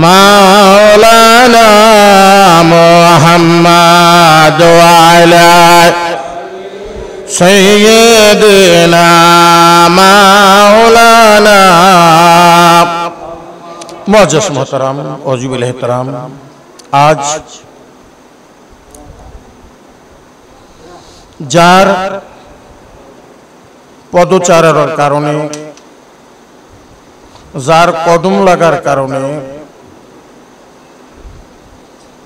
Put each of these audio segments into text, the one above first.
মাওলানা মুহাম্মদ ওয়া আলা সাইয়্যিদিনা মাওলানা মুআজ্জাজ মুহতারাম ওয়াজিবুল ইহতারাম। আজ যার পদচারণের কারণে, যার কদম লাগার কারণে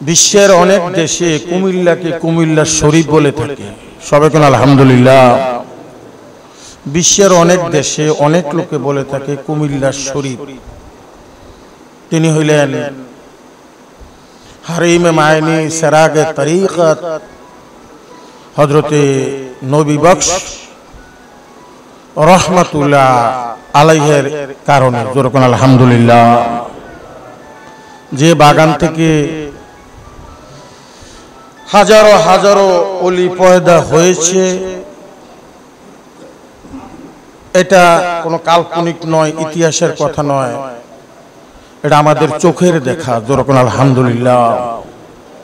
বিশ্বের অনেক দেশে কুমিল্লাকে কুমিল্লা শরীফ বলে থাকে। সবাই কোন আলহামদুলিল্লাহ। বিশ্বের অনেক দেশে অনেক লোকে বলে থাকে কুমিল্লা শরীফ। তিনি হইলেন হারিমে মায়নি সেরাগে তরিকত হযরতে নবী বক্স রহমাতুল্লাহ আলাইহির কারণে। যেরকম আলহামদুলিল্লাহ। যে বাগান থেকে হাজারো হাজারো ওলি পয়দা হয়েছে, এটা কোনো কাল্পনিক নয়, ইতিহাসের কথা নয়, এটা আমাদের চোখের দেখা। যেরকম আলহামদুলিল্লাহ।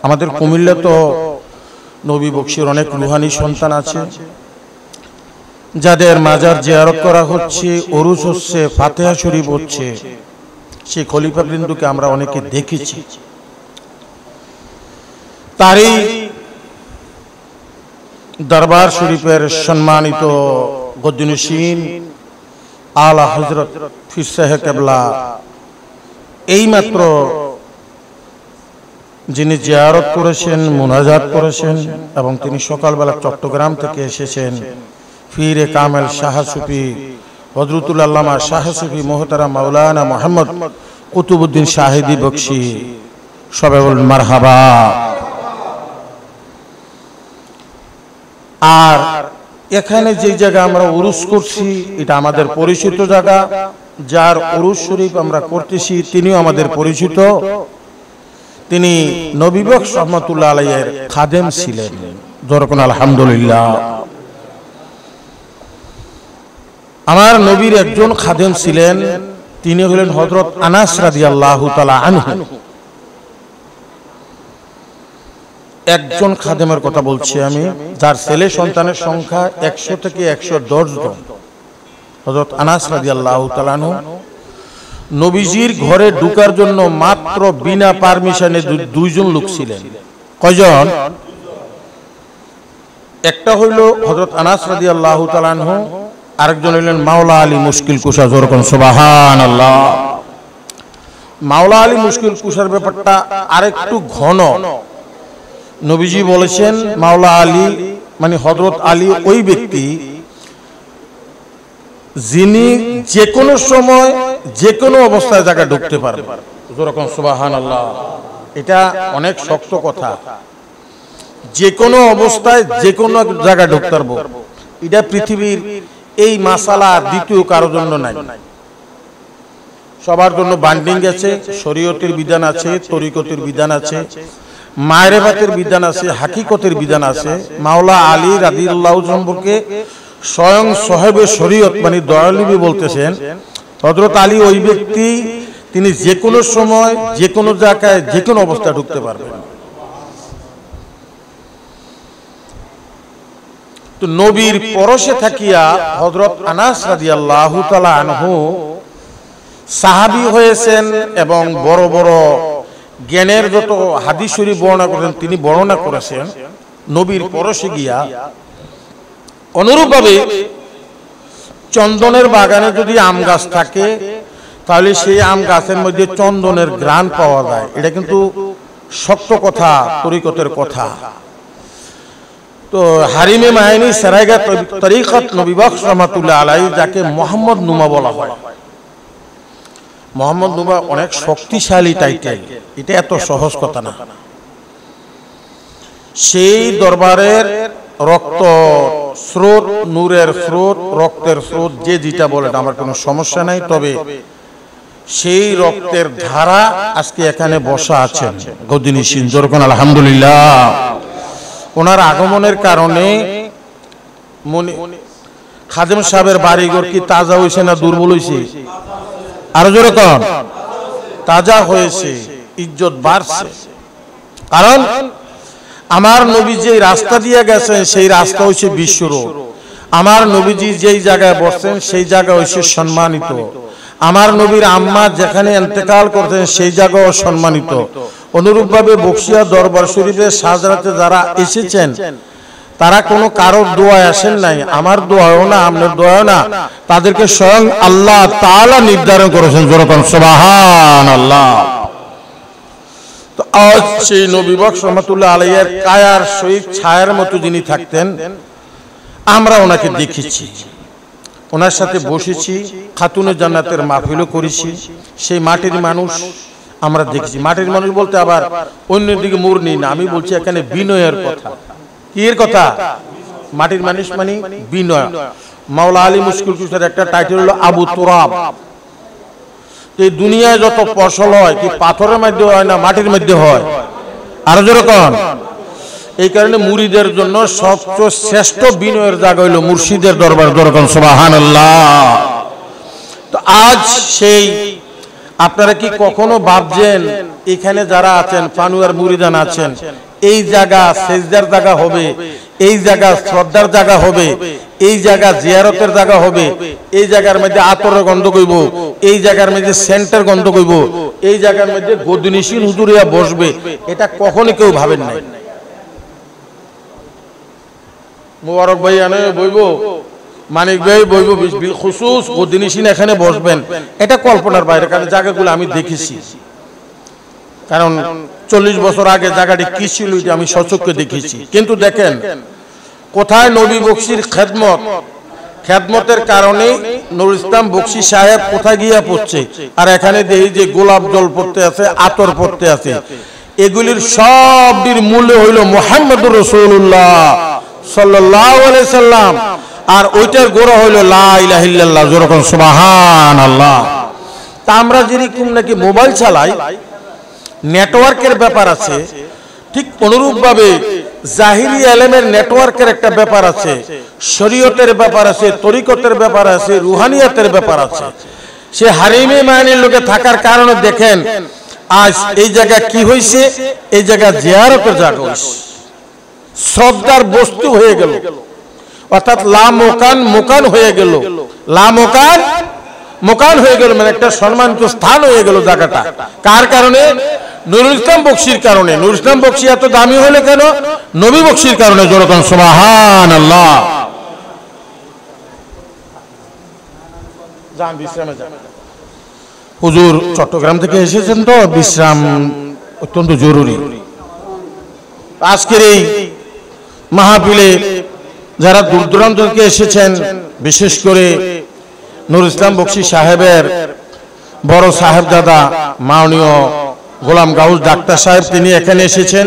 আমাদের কুমিল্লা তো নবী বক্সির অনেক রুহানি সন্তান আছে, যাদের মাজার জিয়ারত করা হচ্ছে, ওরুস হচ্ছে, ফাতিহা শরীফ হচ্ছে। সেই খলিফাবৃন্দকে আমরা অনেকে দেখেছি। তারই দরবার শরীফের সম্মানিত গদ্দিনশীন আলা হযরত পীর সাহেব কেবলা এইমাত্র যিনি জিয়ারত করেছেন, মুনাজাত করেছেন, এবং তিনি সকালবেলা চট্টগ্রাম থেকে এসেছেন, পীরে কামেল শাহ সুফি হযরতুল আল্লামা শাহ সুফি মুহতারাম মাওলানা মুহাম্মদ কুতুবউদ্দিন শাহিদি বক্সি। সবাই বলুন মারহাবা। আর এখানে যে জায়গা আমরা উরুস করছি, এটা আমাদের পরিচিত জায়গা। যার উরুস শরীফ আমরা করতেছি তিনিও আমাদের পরিচিত। তিনি নবী বক্স রহমাতুল্লাহ আলাইহির খাদেম ছিলেন। যেরকম আলহামদুলিল্লাহ। আমার নবীর একজন খাদেম ছিলেন, তিনি হলেন হযরত আনাস রাদিয়াল্লাহু তাআলা আনহু। একজন খাদেমের কথা বলছি আমি, যার ছেলে সন্তানের সংখ্যা 100 থেকে 110 জন। হযরত আনাস রাদিয়াল্লাহু তাআলা আনহু নবীজির ঘরে ঢোকার জন্য মাত্র বিনা পারমিশনে দুইজন লোক ছিলেন। কয়জন? একটা হইল হযরত আনাস রাদিয়াল্লাহু তাআলা আনহু, আরেকজন হইলেন মাওলা আলী মুশকিল কুশা। যেরকম সুবহানাল্লাহ। মাওলা আলী মুশকিল কুশার ব্যাপারটা আরেকটু ঘন। নবীজি বলেছেন মাওলা আলী মানে হযরত আলী ওই ব্যক্তি যিনি যে কোনো সময় যে কোনো অবস্থায় জায়গায় ঢুকতে পারবে। যেরকম সুবহানাল্লাহ। এটা অনেক শক্ত কথা। যে কোনো অবস্থায় যে কোনো জায়গায় ঢুকতে পারবো, এটা পৃথিবীর এই মাসালা দ্বিতীয় কারোর জন্য নাই। সবার জন্য বান্ডিং আছে, শরীয়তের বিধান আছে, তরিকতের বিধান আছে, মায়রিফাতের বিধান আছে, হাকিকতের বিধান আছে। মাওলা আলী রাদিয়াল্লাহু সম্পর্কে স্বয়ং সাহেবে শরীয়ত মানে দয়ালনবী বলতেছেন হযরত আলী ওই ব্যক্তি, তিনি যে কোনো সময় যে কোনো জায়গায় যে কোনো অবস্থায় ঢুকতে পারবেন। তো নবীর পরশে থাকিয়া হযরত আনাস রাদিয়াল্লাহু তাআলা আনহু সাহাবী হয়েছেন এবং বড় বড় জ্ঞানের যত হাদিস শরীফ বর্ণনা করেছেন তিনি বর্ণনা করেছেন নবীর পরশে গিয়া। অনুরূপভাবে চন্দনের বাগানে যদি আম গাছ থাকে তাহলে সেই আম গাছের মধ্যে চন্দনের ঘ্রাণ পাওয়া যায়। এটা কিন্তু সত্য কথা, তরিকতের কথা। তো হারিমে মায়নি সেরাইগা তরিকত নবী বক্স রহমাতুল্লাহ আলাইহি, যাকে মোহাম্মদ নুমা বলা হয়। মোহাম্মদ নুমা অনেক শক্তিশালী টাইটেল, এটা এত সহজ কথা না। সেই দরবারের রক্ত স্রোত, নূরের স্রোত, রক্তের স্রোত, যে যেটা বলেন আমার কোনো সমস্যা নাই। তবে সেই রক্তের ধারা আজকে এখানে বসা আছেন গদ্দিনশীন। যেরকম আলহামদুলিল্লাহ। ওনার আগমনের কারণে খাদেম সাহেবের বাড়িঘর কি তাজা হয়েছে না দুর্বল হয়েছে? আরো যেরকম তাজা হয়েছে, ইজ্জত বাড়ছে। কারণ আমার নবী যেই রাস্তা দিয়ে গেছেন সেই রাস্তা হচ্ছে বিশ্ব রোড। আমার নবীজি যেই জায়গায় বসছেন সেই জায়গা হচ্ছে সম্মানিত। আমার নবীর আম্মা যেখানে ইন্তেকাল করতেন সেই জায়গাও সম্মানিত। অনুরূপভাবে বকশিয়া দরবার শরীফের শাহজালাতে যারা এসেছেন তারা কোনো কারোর দোয়ায় আসেন নাই, আমার দোয়াও না, আপনার দোয়াও না, তাদেরকে স্বয়ং আল্লাহ তাআলা নির্ধারণ করেছেন। যেরকম সুবহানাল্লাহ। তো আজ সেই নবী বক্স রহমাতুল্লাহ আলাইহির কায়ার সহিত ছায়ার মতো যিনি থাকতেন, আমরা ওনাকে দেখেছি, ওনার সাথে বসেছি, খাতুনে জান্নাতের মাহফিলও করেছি। সেই মাটির মানুষ আমরা দেখেছি। মাটির মানুষ বলতে আবার অন্যদিকে মোড় নেই না, আমি বলছি এখানে বিনয়ের কথা। কি এর কথা? মাটির মানুষ মানে বিনয়। মাওলা আলী মুশকিল কুশার একটা টাইটেল হলো আবু তুরাব। এই দুনিয়ায় যত ফসল হয় কি পাথরের মধ্যে হয় না মাটির মধ্যে হয়? আরো যেরকম এই কারণে মুরিদের জন্য সবচেয়ে শ্রেষ্ঠ বিনয়ের জায়গা হইল মুর্শিদের দরবার। যেরকম সুবহানাল্লাহ। তো আজ সেই আপনারা কি কখনো ভাবছেন এখানে যারা আছেন পানুয়ার মুরিদান আছেন, এই জায়গা সেজদার জায়গা হবে, এই জায়গা শ্রদ্ধার জায়গা হবে, এই জায়গা জিয়ারতের জায়গা হবে, এই জায়গার মধ্যে আতরের গন্ধ কইব, এই জায়গার মধ্যে সেন্টের গন্ধ কইব, এই জায়গার মধ্যে গদিনিশীল হুজুরিয়া বসবে, এটা কখনো কেউ ভাবেন নাই। মুবারক ভাই আনে বইব, মানিক ভাই বইব, খুশুস গদিনিশীল এখানে বসবেন, এটা কল্পনার বাইরে। কারণ জায়গাগুলো আমি দেখেছি, কারণ 40 বছর আগে জায়গাটি কি ছিল এটা আমি সচক্ষে দেখেছি। কিন্তু দেখেন কোথায় নবী বকশির খেদমতের কারণে নুরুল ইসলাম বকশি সাহেব কোথায় গিয়া পড়ছে, আর এখানে দেখি যে গোলাপ জল পড়তে আছে, আতর পড়তে আছে। এগুলির সবটির মূল্য হইল মুহাম্মদুর রাসূলুল্লাহ সাল্লাল্লাহু আলাইহি সাল্লাম, আর ওইটার গোড়া হইল লা ইলাহা ইল্লাল্লাহ। যেরকম সুবহানাল্লাহ। তা আমরা যেরকম নাকি মোবাইল চালাই, নেটওয়ার্কের ব্যাপার আছে, ঠিক অনুরূপভাবে জাহিরি এলেমের নেটওয়ার্কের একটা ব্যাপার আছে, শরীয়তের ব্যাপার আছে, তরিকতের ব্যাপার আছে, রুহানিয়াতের ব্যাপার আছে। সে হারিমে মায়ানির লোকে থাকার কারণে দেখেন আজ এই জায়গা কি হয়েছে, এই জায়গা জিয়ারতের জায়গা হয়েছে, শ্রদ্ধার বস্তু হয়ে গেল, অর্থাৎ লা মোকান মোকান হয়ে গেল, লা মোকান মোকান হয়ে গেল, মানে একটা সম্মানিত স্থান হয়ে গেল জায়গাটা। কার কারণে? নুরুল ইসলাম বকশির কারণে। নুরুল ইসলাম বকশি এত দামি হলে কেন? নবী বকশির কারণে। যেরকম সুবহানাল্লাহ। যান বিশ্রামে যান। হুজুর চট্টগ্রাম থেকে এসেছেন, তো বিশ্রাম অত্যন্ত জরুরি। আজকের এই মাহফিলে যারা দূর দূরান্ত থেকে এসেছেন, বিশেষ করে নুরুল ইসলাম বকশি সাহেবের বড় সাহেবজাদা মাননীয় গোলাম গাউস ডাক্তার সাহেব, তিনি এখানে এসেছেন।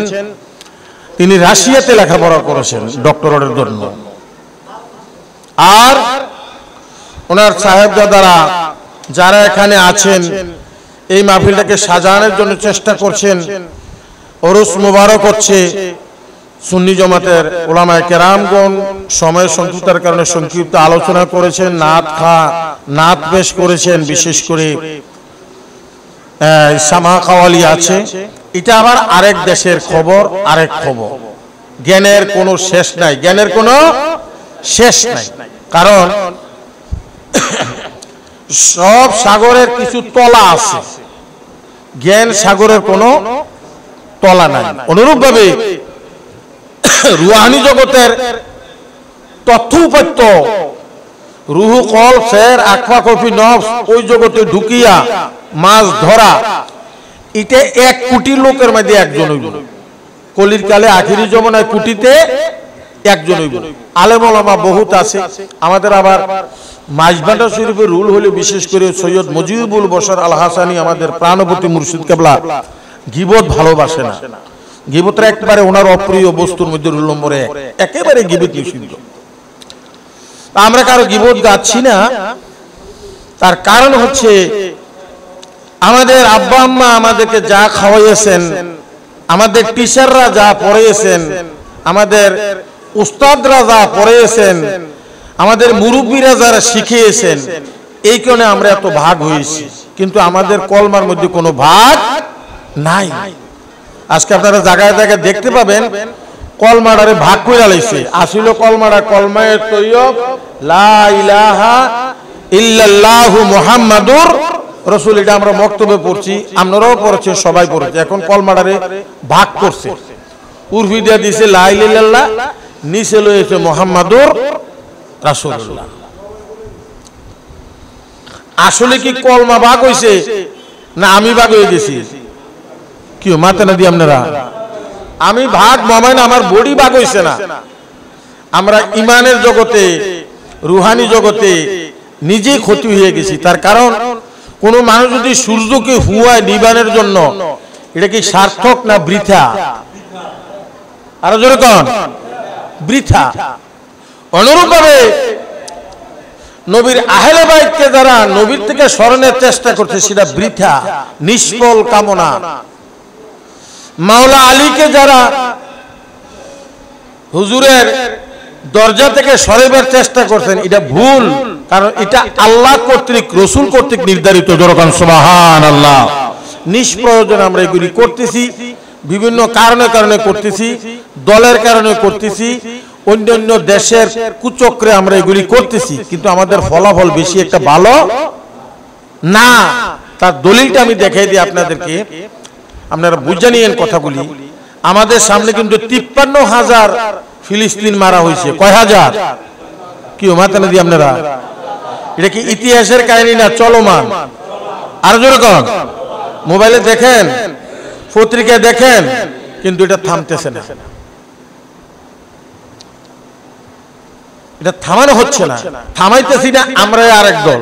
তিনি রাশিয়াতে লেখাপড়া করেছেন ডক্টরেটের জন্য, আর ওনার সাহেবজাদারা যারা এখানে আছেন এই মাহফিলটাকে সাজানোর জন্য চেষ্টা করছেন। ওরস মুবারক হচ্ছে, সুন্নি জমাতের উলামায়ে কেরামগণ সময়ের সংক্ষিপ্তার কারণে সংক্ষিপ্ত আলোচনা করেছেন, নাত পেশ করেছেন। বিশেষ করে সামা কাওয়ালি আছে, এটা আবার আরেক দেশের খবর, আরেক খবর। জ্ঞানের কোনো শেষ নাই, জ্ঞানের কোনো শেষ নাই। কারণ সব সাগরের কিছু তলা আছে, জ্ঞান সাগরের কোনো তলা নাই। অনুরূপভাবে রুহানি জগতের তথ্য উপাত্য, রুহু কল শের আকফা কফি নফস, ওই জগতে ঢুকিয়া মাছ ধরা, এটা 1 কোটি লোকের মধ্যে একজন হইব। কলির কালে আখিরি জমানায় কোটিতে একজন হইব। আলেম ওলামা বহুত আছে আমাদের। আবার মাইজবান্ডা শরীফের রুল হলে বিশেষ করে সৈয়দ মুজিবুল বশর আল হাসানি, আমাদের প্রাণবতী মুর্শিদ কেবলা, গীবত ভালোবাসে না। গীবতটা একবারে ওনার অপ্রিয় বস্তুর মধ্যে রুল নম্বর 1, একেবারে গীবত নিষিদ্ধ। আমরা কারো গীবত গাচ্ছি না, তার কারণ হচ্ছে আমাদের আব্বা আম্মা আমাদেরকে যা খাওয়াইয়েছেন, আমাদের টিচাররা যা পড়িয়েছেন, আমাদের উস্তাদরা যা পড়িয়েছেন, আমাদের মুরব্বীরা যারা শিখিয়েছেন, এই কারণে আমরা এত ভাগ হয়েছি। কিন্তু আমাদের কলমার মধ্যে কোনো ভাগ নাই। আজকে আপনারা জায়গায় জায়গায় দেখতে পাবেন কলমাটারে ভাগ করে লাইছে। আসিল কলমাটা কলমায়ে তৈয়ব লা ইলাহা ইল্লাল্লাহু মুহাম্মাদুর রাসূল, এটা আমরা বক্তব্যে পড়ছি, আপনারাও পড়ছেন, সবাই পড়ছে। এখন কলমাটারে ভাগ করছে, উর্ফি দিয়ে দিছে লা ইলাহা ইল্লাল্লাহ, নিচে লয়েছে মুহাম্মাদুর রাসূলুল্লাহ। আসলে কি কলমা ভাগ হইছে না আমি ভাগ হয়ে গেছি? কি মাথা না দিয়ে আপনারা? আমি ভাগ মমাইন, আমার বডি ভাগ হইছে না। আমরা ইমানের জগতে, রুহানি জগতে নিজেই ক্ষতি হয়ে গেছি। তার কারণ কোন মানুষ যদি সূর্যকে হুয়ায় নিবানের জন্য, এটা কি সার্থক না বৃথা? আরো জোরে কোন? বৃথা। অনুরূপভাবে নবীর আহলে বাইতকে যারা নবীর থেকে সরানোর চেষ্টা করছে, সেটা বৃথা, নিষ্ফল কামনা। মাওলা আলীকে যারা হুজুরের দরজা থেকে সরাইবার চেষ্টা করছেন, এটা ভুল, কারণ এটা আল্লাহ কর্তৃক, রসুল কর্তৃক নির্ধারিত। যখন সুবহানাল্লাহ, নিষ্প্রয়োজন আমরা এগুলি করতেছি, বিভিন্ন কারণে কারণে করতেছি, দলের কারণে করতেছি, অন্যান্য দেশের কুচক্রে আমরা এগুলি করতেছি, কিন্তু আমাদের ফলাফল বেশি একটা ভালো না। তার দলিলটা আমি দেখাই দিই আপনাদেরকে, আপনারা বুঝে নিয়েন কথাগুলি। আমাদের সামনে কিন্তু 53,000 ফিলিস্তিন মারা হয়েছে। কয় হাজার? কি মাথা না দিয়ে আপনারা? এটা কি ইতিহাসের কাহিনী না চলমান? আর যেরকম মোবাইলে দেখেন, পত্রিকায় দেখেন, কিন্তু এটা থামতেছে না, এটা থামানো হচ্ছে না। থামাইতেছি না আমরাই, আরেক দল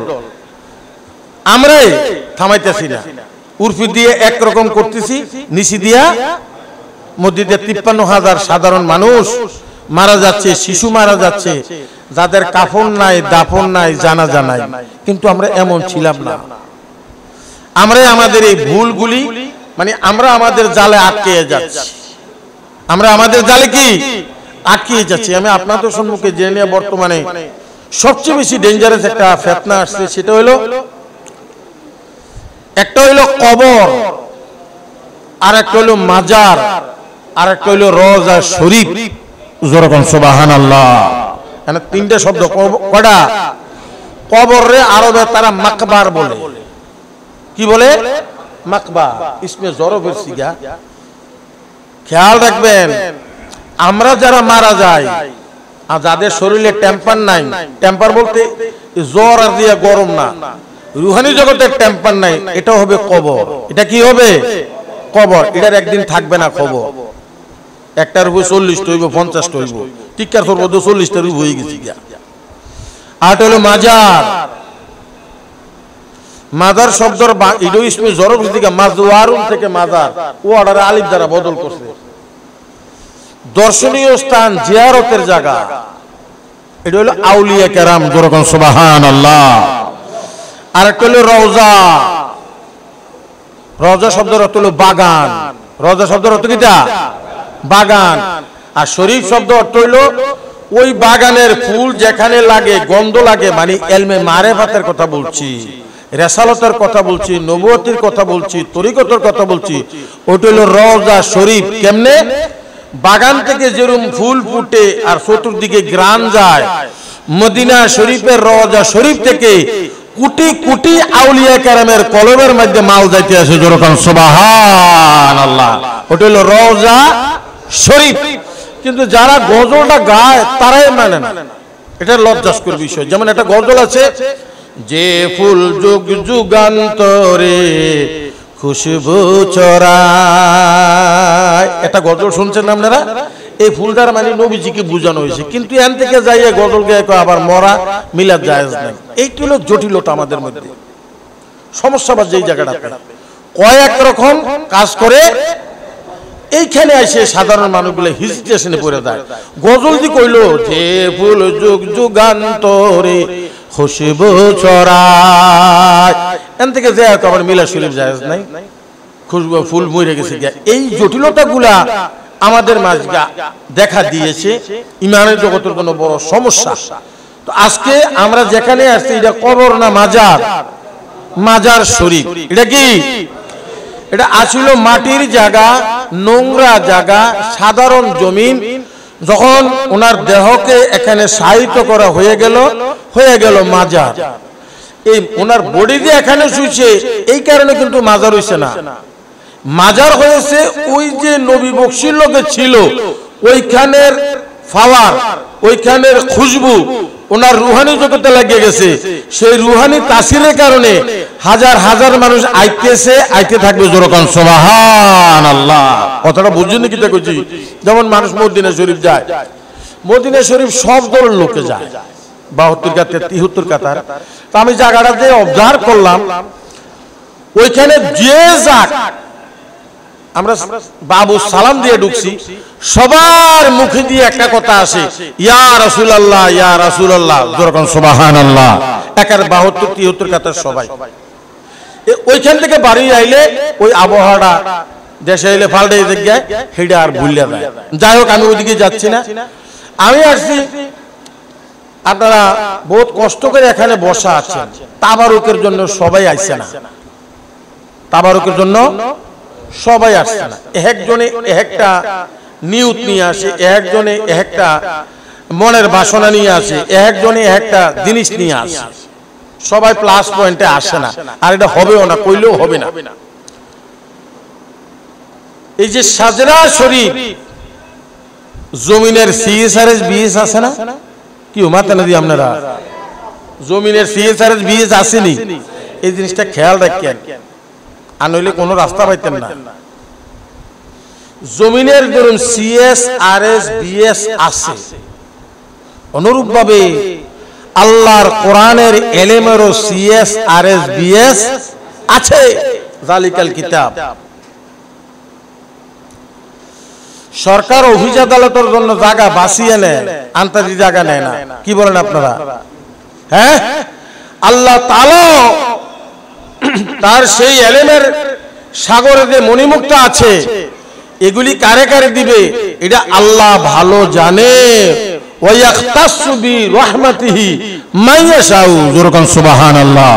আমরাই থামাইতেছি না। উর্ফি দিয়ে একরকম করতেছি, নিচি দিয়া মধ্যে 53,000 সাধারণ মানুষ মারা যাচ্ছে, শিশু মারা যাচ্ছে, যাদের কাফন নাই, দাফন নাই, জানাজা নাই। কিন্তু আমরা এমন ছিলাম না। আমরা আমাদের এই ভুলগুলি, মানে আমরা আমাদের জালে আটকে যাচ্ছি, আমরা আমাদের জালে কি আটকে যাচ্ছি। আমি আপনাদের সম্মুখে জেনে নিয়ে বর্তমানে সবচেয়ে বেশি ডেঞ্জারাস একটা ফিতনা আসছে, সেটা হলো, একটা হইলো কবর, আর একটা হইলো মাজার, আর একটা হইলো রওজা শরীফ। যেরকম সুবহানাল্লাহ, মানে তিনটা শব্দ। কয়টা? কবর রে আরবে তারা মাকবার বলে। কি বলে? মাকবার, ইসমে জরফের সিগা। খেয়াল রাখবেন, আমরা যারা মারা যাই আর যাদের শরীরে টেম্পার নাই, টেম্পার বলতে জ্বর আর দিয়ে গরম না, রুহানি জগতের টেম্পার নাই, এটা হবে কবর। এটা কি হবে? কবর। এটার একদিন থাকবে না খবর। একটার উপর 40টা হইব, 50টা হইব, টিকার পর 40টার উপর হয়ে গেছি। আর হলো মাজার। মাজার শব্দর ইডো ইসমে জরফ থেকে মাজওয়ারুন থেকে মাজার, ও অর্ডারে আলিফ দ্বারা বদল করছে। দর্শনীয় স্থান, জিয়ারতের জায়গা, এটা হলো আউলিয়া কেরাম। যেরকম সুবহানাল্লাহ। আর একটা হলো রওজা। রওজা শব্দের অর্থ হলো বাগান। রওজা শব্দের অর্থ কিটা? বাগান। আর শরীফ শব্দ অর্থ হইলো ওই বাগানের ফুল যেখানে লাগে, গন্ধ লাগে, মানে এলমে মারেফাতের কথা বলছি, রেসালতের কথা বলছি, নবুয়তের কথা বলছি, তরিকতের কথা বলছি, ওটা হলো রওজা শরীফ। কেমনে? বাগান থেকে যেরকম ফুল ফুটে আর চতুর্দিকে গ্রান যায়, মদিনা শরীফের রওজা শরীফ থেকে কোটি কোটি আউলিয়া কেরামের কলবের মধ্যে মাল যাইতে আছে। যেরকম সুবহানাল্লাহ, ওটা হলো রওজা শরীফ। কিন্তু যারা গজলটা গায় তারাই মানে না, এটা লজ্জাস্কর বিষয়। যেমন একটা গজল আছে, যে ফুল যুগ যুগান্তরে খুশবু ছড়ায়, এটা গজল শুনছেন আপনারা? এই ফুলটার মানে নবীজিকে বোঝানো হয়েছে, কিন্তু এখান থেকে যাইয়ে গজল গেয়ে আবার মরা মিলাদ জায়েজ নাই। এইটি হলো জটিলতা আমাদের মধ্যে, সমস্যা বা যেই জায়গাটাতে কয়েক রকম কাজ করে। এইখানে এসে সাধারণ মানুষগুলো হিজিটেশনে পড়ে যায়। গজল দি কইলো, যে ফুল যুগ যুগান্তরে খুশবু ছড়ায়, এখান থেকে যায় আবার মিলাদ শরীফ জায়েজ নাই, খুশবু ফুল মরে গেছে। এই জটিলতাগুলা আমাদের মাঝে দেখা দিয়েছে, ইমানের জগতের কোনো বড় সমস্যা। তো আজকে আমরা যেখানে আসছি, এটা কবর না মাজার? মাজার শরীফ। এটা কি? এটা আসিল মাটির জায়গা, নোংরা জায়গা, সাধারণ জমিন। যখন ওনার দেহকে এখানে শায়িত করা হয়ে গেল মাজার। এই ওনার বডি যে এখানে শুইছে এই কারণে কিন্তু মাজার হইছে না, মাজার হয়েছে ওই যে নবী বকশির লোকে ছিল ওইখানের পাওয়ার, ওইখানের খুশবু ওনার রুহানি জগতে লাগিয়ে গেছে। সেই রুহানি তাসিরের কারণে হাজার হাজার মানুষ আইতে থাকবে। যেরকম সুবহানাল্লাহ। কথাটা বুঝছেন কি? তা কইছি যেমন মানুষ মদিনা শরীফ যায়, মদিনা শরীফ সব দলের লোকে যায়, 72 কাতার 73 কাতার। তো আমি জায়গাটাতে অবজার্ভ করলাম, ওইখানে যে যাক আমরা বাবু সালাম দিয়ে ঢুকছি, সবার মুখে দিয়ে একটা কথা আসে, ইয়া রাসূলুল্লাহ, ইয়া রাসূলুল্লাহ। যেরকম সুবহানাল্লাহ। 72-73 কাতার সবাই। ওইখান থেকে বাড়ি আইলে ওই আবহাওয়াটা দেশে আইলে ফাল্টে জায়গায় হেডে আর ভুলিয়া যায়। যাই হোক, আমি ওইদিকে যাচ্ছি না, আমি আসছি। আপনারা বহুত কষ্ট করে এখানে বসা আছেন, তাবারুকের জন্য সবাই আসছে না, তাবারুকের জন্য সবাই আসছে না। একজনে একটা নিয়ত নিয়ে আসে, একজনে একটা মনের বাসনা নিয়ে আসে, একজনে একটা জিনিস নিয়ে আসে, সবাই প্লাস পয়েন্টে আসে না। আর এটা হবেও না, কইলেও হবে না। এই যে সাজরা শরীফ, জমিনের সিএসআরএস বিএস আছে না? কি মাথা না দিয়ে আপনারা জমিনের সিএসআরএস বিএস আসেনি? এই জিনিসটা খেয়াল রাখেন, আর নইলে কোনো রাস্তা পাইতেন না। জমিনের ধরুন সিএসআরএস বিএস আছে, অনুরূপ ভাবে আল্লাহর কোরআনের এলেমেরও সিএসআরএস বিএস আছে। জালিকাল কিতাব। সরকার অফিস আদালতের জন্য জায়গা বাঁচিয়ে নেয়, আন্তর্জাতিক জায়গা নেয় না। কি বলেন আপনারা? হ্যাঁ, আল্লাহ তাআলা তার সেই এলেমের সাগরে যে মণিমুক্তা আছে, এগুলি কারে কারে দিবে এটা আল্লাহ ভালো জানে। ওয়ায়াখতাসু বিরহমাতিহি মাইয়াশাউ। যেরকম সুবহানাল্লাহ।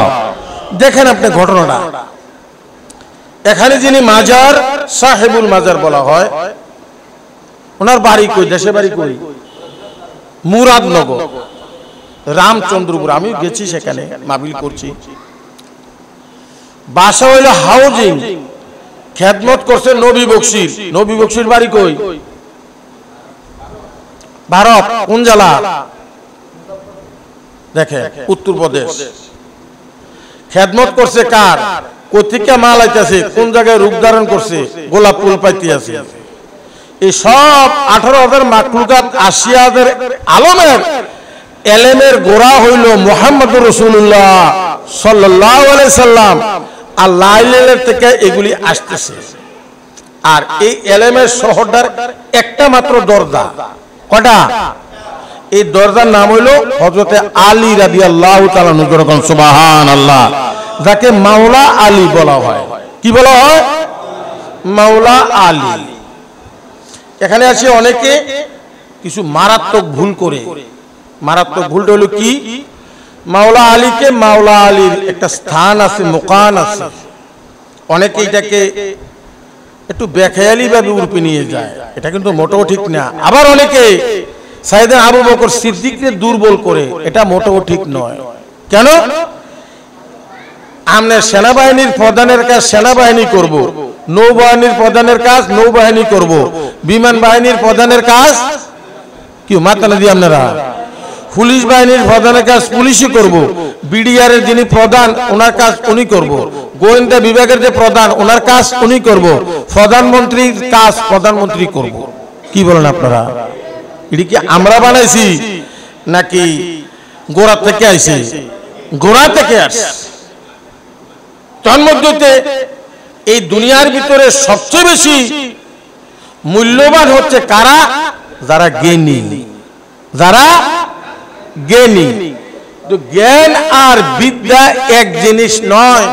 দেখেন আপনি ঘটনাটা, এখানে যিনি মাজার সাহেবুল মাজার বলা হয়, ওনার বাড়ি কই? দেশে বাড়ি কই? মুরাদনগর, রামচন্দ্রপুর। আমি গেছি সেখানে, মাহফিল করছি। বাসা হইল হাউজিং, খেদমত করছে নবী বকশির। নবী বকশির বাড়ি কই? ভারত। কোন জেলা? দেখেন, উত্তরপ্রদেশ। খেদমত করছে কার? কোথেকে মাল আইতাছে, কোন জায়গায় রূপ ধারণ করছে, গোলাপ ফুল পাইতে আছে। এই সব 18,000 মাখলুকাত, 80,000 আলমের এলেমের গোড়া হইল মুহাম্মদুর রাসূলুল্লাহ সাল্লাল্লাহু আলাইহি সাল্লাম। আল্লাহ থেকে এগুলি আসতেছে। আর এই এলেমের শহরটার একটা মাত্র দরজা। কটা? এই দরজার নাম হইল হযরতে আলী রাদিয়াল্লাহু তাআলা আনহু। যেরকম সুবহানাল্লাহ। যাকে মাওলা আলী বলা হয়। কি বলা হয়? মাওলা আলী। এখানে আছে অনেকে কিছু মারাত্মক ভুল করে। মারাত্মক ভুলটা হলো কি? মাওলা আলীকে মাওলা আলীর একটা স্থান আছে, মুকান আছে। অনেকে এটাকে একটু বেখেয়ালি ভাবে উর্পে নিয়ে যায়, এটা কিন্তু মোটেও ঠিক না। আবার অনেকে সাইয়েদনা আবু বকর সিদ্দিককে দুর্বল করে, এটা মোটেও ঠিক নয়। কেন? আমরা সেনাবাহিনীর প্রধানের কাজ সেনাবাহিনী করব, নৌবাহিনীর প্রধানের কাজ নৌবাহিনী করব, বিমান বাহিনীর প্রধানের কাজ কি মাথা না দিয়ে আপনারা, পুলিশ বাহিনীর প্রধানের কাজ পুলিশই করব, বিডিআর এর যিনি প্রধান ওনার কাজ উনি করব, গোয়েন্দা বিভাগের যে প্রধান ওনার কাজ উনি করব, প্রধানমন্ত্রীর কাজ প্রধানমন্ত্রী করব। কি বলেন আপনারা? এটা কি আমরা বানাইছি নাকি গোড়া থেকে আইছে? গোড়া থেকে আসে। তন্মধ্যে এই দুনিয়ার ভিতরে সবচেয়ে বেশি মূল্যবান হচ্ছে কারা? যারা জ্ঞানী। যারা জ্ঞানী। তো জ্ঞান আর বিদ্যা এক জিনিস নয়,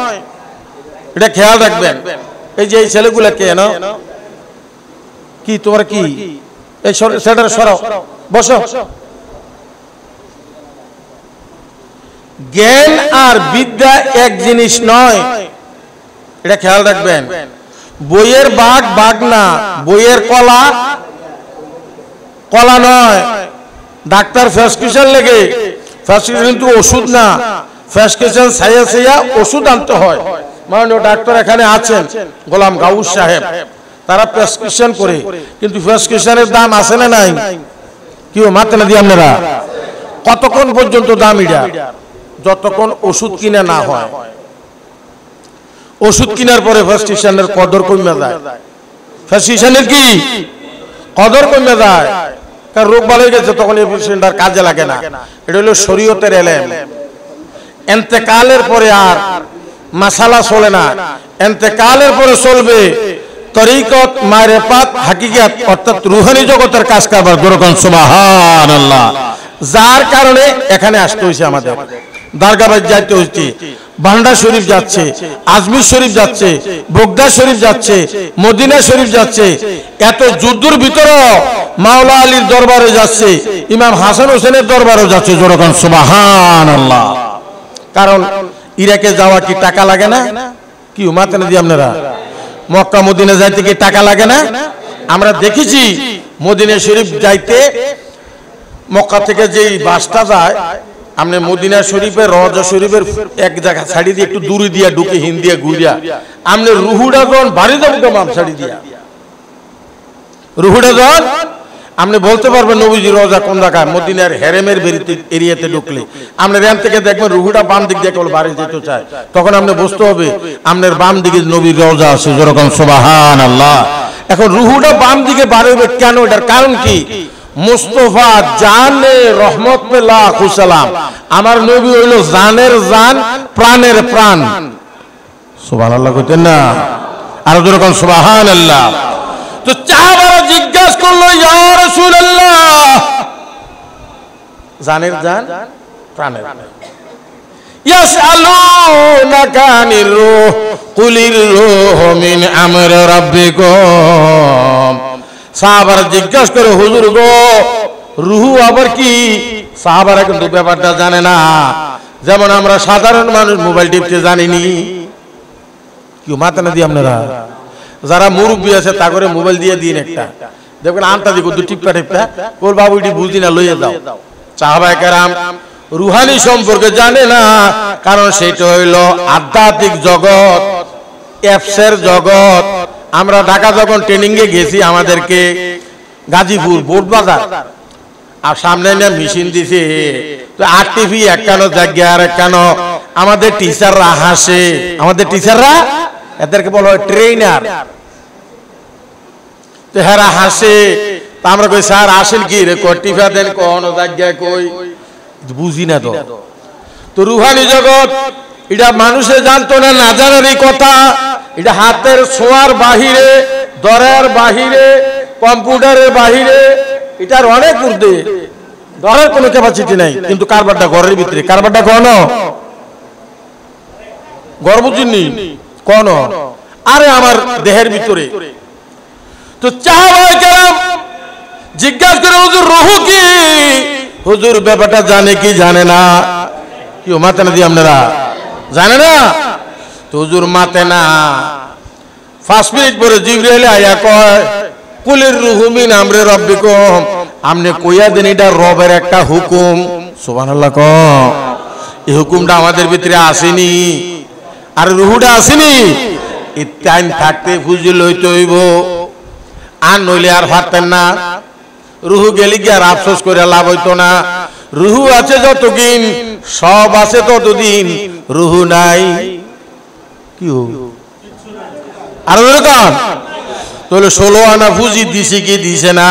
এটা খেয়াল রাখবেন। এই যে এই ছেলেগুলা কেন কি তোমার কি এই সেটা সরাও, বসো। জ্ঞান আর বিদ্যা এক জিনিস নয়, এটা খেয়াল রাখবেন। বইয়ের বাঘ বাঘ না, বইয়ের কলা কলা নয়। ডাক্তার প্রেসক্রিপশন লেগে, প্রেসক্রিপশন কিন্তু ওষুধ না, প্রেসক্রিপশন ছাইয়া ছাইয়া ওষুধ আনতে হয়। মাননীয় ডাক্তার এখানে আছেন গোলাম গাউস সাহেব, তারা প্রেসক্রিপশন করে, কিন্তু প্রেসক্রিপশনের দাম আছে না নাই? কি মাতে না দিয়ে আপনারা কতক্ষণ পর্যন্ত দাম? এটা যতক্ষণ ওষুধ কিনা না হয়। ওষুধ কেনার পরে প্রেসক্রিপশনের কদর কমে যায়, প্রেসক্রিপশনের কি কদর কমে যায়, কারণ রোগ ভালো হয়ে গেছে তখন এই প্রেসক্রিপশনটার কাজে লাগে না। এটা হলো শরীয়তের এলেম। এন্তেকালের পরে আর মাসালা চলে না, এন্তেকালের পরে চলবে তরিকত, মারিফাত, হাকিকাত, অর্থাৎ রুহানি জগতের কাজ কারবার। দরকার সুবহানাল্লাহ। যার কারণে এখানে আসতে হয়েছে, আমাদের দরগাবাদ যাইতে হচ্ছে, ভান্ডার শরীফ যাচ্ছে, আজমির শরীফ যাচ্ছে, বগদা শরীফ যাচ্ছে, মদিনা শরীফ যাচ্ছে। এত যুদ্ধের ভিতরেও মাওলা আলীর দরবারে যাচ্ছে, ইমাম হাসান হোসেনের দরবারেও যাচ্ছে। দরকার সুবহানাল্লাহ। কারণ ইরাকে যাওয়া কি টাকা লাগে না? কি মাতে না দিয়ে আপনারা মক্কা মদিনা যাইতে কি টাকা লাগে না? আমরা দেখেছি মদিনা শরীফ যাইতে মক্কা থেকে যেই বাসটা যায়, আপনি মদিনা শরীফের রওজা শরীফের এক জায়গা ছাড়ি দিয়ে একটু দূরে দিয়া ঢুকে হিন্দিয়া ঘুরিয়া আপনি রুহুটা যখন বাড়ি যাবো কেমন ছাড়ি দিয়া রুহুটা যখন আপনি বলতে পারবেন নবীজির রওজা কোন জায়গায়, মদিনার হেরেমের এরিয়াতে ঢুকলে আপনার এখান থেকে দেখবেন রুহুটা বাম দিক দিয়ে কেবল বাড়ি যেতে চায়, তখন আপনি বুঝতে হবে আপনার বাম দিকে নবীর রওজা আছে। যেরকম সুবহানাল্লাহ। এখন রুহুটা বাম দিকে বাড়বে কেন? এটার কারণ কি? মুস্তাফা জানে রহমত পে লাখু সালাম, আমার নবী হইল জানের জান, প্রাণের প্রাণ। সুবহানাল্লাহ কইতেন না? আর যেরকম সুবহানাল্লাহ। তো সাহাবারা জিজ্ঞাসা করলো, ইয়া রাসূলুল্লাহ, জানের জান প্রাণের প্রাণ, ইয়াসআলুনাকা আনির রূহ কুলির রূহু মিন আমরি রাব্বিকুম। সাহাবারা জিজ্ঞাসা করে, হুজুর গো রুহু আবার কি? সাহাবারা কিন্তু ব্যাপারটা জানে না, যেমন আমরা সাধারণ মানুষ মোবাইল টিপতে জানিনি। কি মাথা না দিয়ে আপনারা যারা মুরব্বী আছে তা করে মোবাইল দিয়ে দিন একটা, দেখবেন আনটা দিকে দু টিপটা টিপটা ওর বাবু এটি বুঝি না লইয়ে দাও। সাহাবায়ে কেরাম রুহানি সম্পর্কে জানে না, কারণ সেটা হইল আধ্যাত্মিক জগৎ, অ্যাপসের জগৎ। আমরা ঢাকা যখন ট্রেনিং এ গেছি, আমাদেরকে গাজীপুর বোর্ড বাজার, আর সামনে না মেশিন দিছে, তো আরটিভি একখানো জায়গা আর একখানো আমাদের টিচাররা হাসে, আমাদের টিচাররা এদেরকে বলা হয় ট্রেনার, তো হেরা হাসে। তা আমরা কই স্যার আসেন কি রে, টিফা দেন কোন জায়গায়, কই বুঝি না। তো রুহানি জগৎ এটা মানুষে জানতো না, না জানারই কথা। এটা হাতের ছোঁয়ার বাহিরে, দরের বাহিরে, কম্পিউটারের বাহিরে, এটার অনেক ঊর্ধ্বে, ধরার কোনো ক্যাপাসিটি নাই। কিন্তু কারবারটা ঘরের ভিতরে, কারবারটা কোন ঘর বুঝিনি কোন, আরে আমার দেহের ভিতরে। তো সাহাবায়ে কেরাম জিজ্ঞাসা করে, হুজুর রুহু কি? হুজুর ব্যাপারটা জানে কি জানে না? কি মাতে না দিয়ে আপনারা জানে না? তো হুজুর মাতে না। 5 মিনিট পরে জিবরাইল আয়া কয়, কুলির রুহু মিন আমরি রাব্বিকুম, আমনে কইয়া দেন এটা রবের একটা হুকুম। সুবহানাল্লাহ। ক এই হুকুমটা আমাদের ভিতরে আসেনি, আর রুহুটা আসেনি। এই টাইম থাকতে ফুজিল হইতে হইব, আর নইলে আর পারতেন না। রুহু গেলে কি আর আফসোস করে লাভ হইতো না। রুহু আছে যতদিন, সব আছে ততদিন, রুহু নাই কি আর এরকম। তাহলে 16 আনা পুঁজি দিছি কি দিছে না?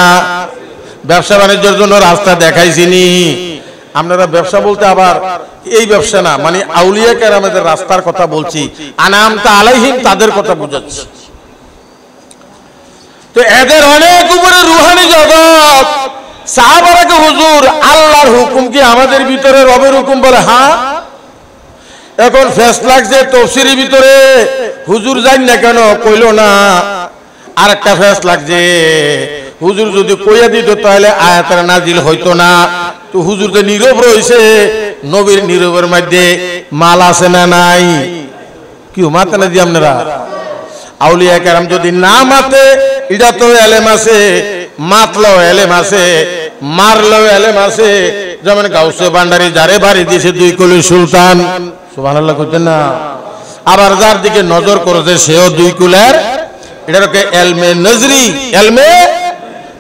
ব্যবসা বাণিজ্যের জন্য রাস্তা দেখাইছিনি। আপনারা ব্যবসা বলতে আবার এই ব্যবসা না, মানে আউলিয়া কেরামদের রাস্তার কথা বলছি, আনামতা আলাইহিম তাদের কথা বোঝাচ্ছি। তো এদের অনেক উপরে রুহানি জগৎ। সাহাবারা কে হুজুর আল্লাহর হুকুম কি আমাদের ভিতরে রবের হুকুম? বলে হ্যাঁ। এখন ফেস লাগছে তফসিরের ভিতরে, হুজুর জানি না কেন কইল না। আর একটা ফেস লাগছে, হুজুর যদি কইয়া দিত তাহলে আয়াতের নাজিল হইতো না। তো হুজুর যে নীরব রয়েছে, নবীর নীরবের মধ্যে মাল আছে না নাই? কি মাতে না দি আপনারা? আউলিয়া কেরাম যদি না মাতে, এটা তো এলেম আছে, মাতলো এলেম আছে, মারলো এলেম আছে। যেমন গাউসে ভান্ডারী যারে বাড়ি দিয়েছে 2 কুলি সুলতান, সুবহানাল্লাহ কইতেন না? আবার যার দিকে নজর করেছে সেও 2 কুলের, এটাকে এলমে নজরি, এলমে